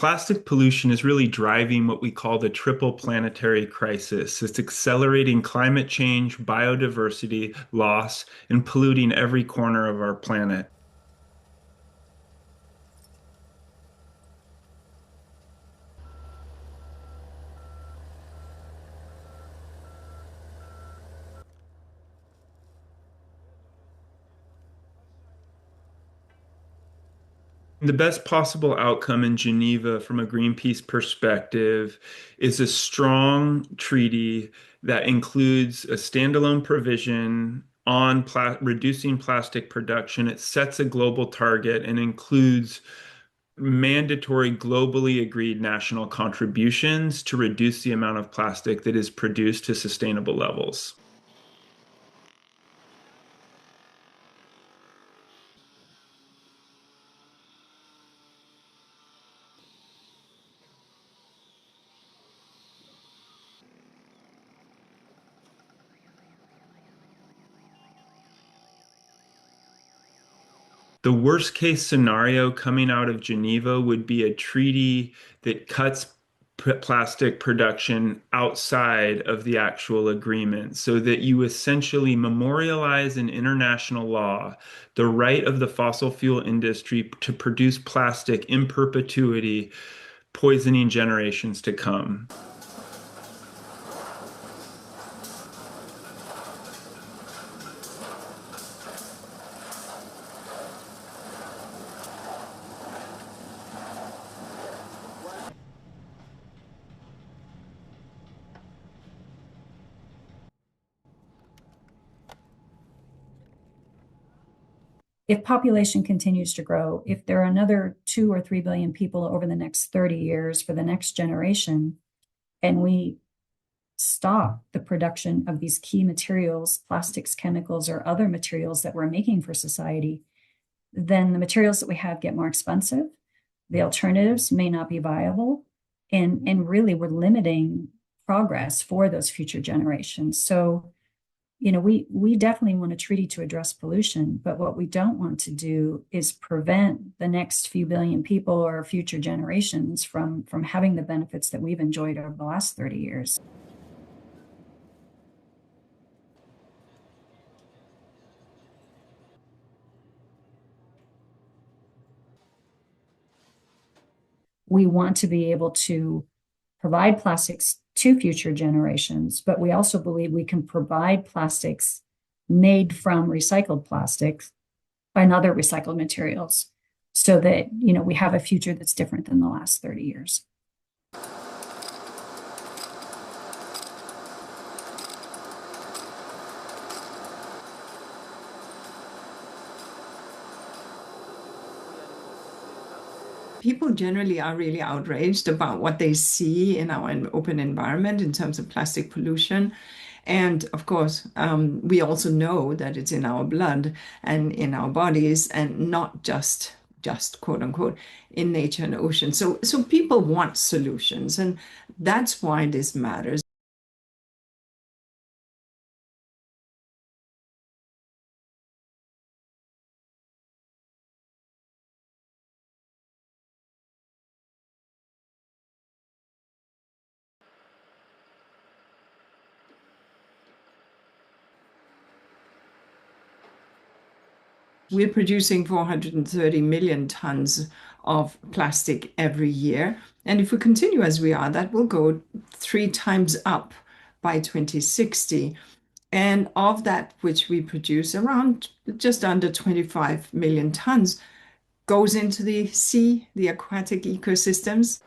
Plastic pollution is really driving what we call the triple planetary crisis. It's accelerating climate change, biodiversity loss, and polluting every corner of our planet. The best possible outcome in Geneva from a Greenpeace perspective is a strong treaty that includes a standalone provision on reducing plastic production. It sets a global target and includes mandatory globally agreed national contributions to reduce the amount of plastic that is produced to sustainable levels. The worst case scenario coming out of Geneva would be a treaty that cuts plastic production outside of the actual agreement so that you essentially memorialize in international law the right of the fossil fuel industry to produce plastic in perpetuity, poisoning generations to come. If population continues to grow, if there are another 2 or 3 billion people over the next 30 years for the next generation, and we stop the production of these key materials, plastics, chemicals, or other materials that we're making for society, then the materials that we have get more expensive. The alternatives may not be viable. And really, we're limiting progress for those future generations. So, we definitely want a treaty to address pollution, but what we don't want to do is prevent the next few billion people or future generations from having the benefits that we've enjoyed over the last 30 years. We want to be able to provide plastics to future generations, but we also believe we can provide plastics made from recycled plastics and other recycled materials so that, we have a future that's different than the last 30 years. People generally are really outraged about what they see in our open environment in terms of plastic pollution. And of course, we also know that it's in our blood and in our bodies and not just quote unquote in nature and ocean. So people want solutions, and that's why this matters. We're producing 430 million tons of plastic every year. And if we continue as we are, that will go 3 times up by 2060. And of that which we produce, around just under 25 million tons goes into the sea, the aquatic ecosystems.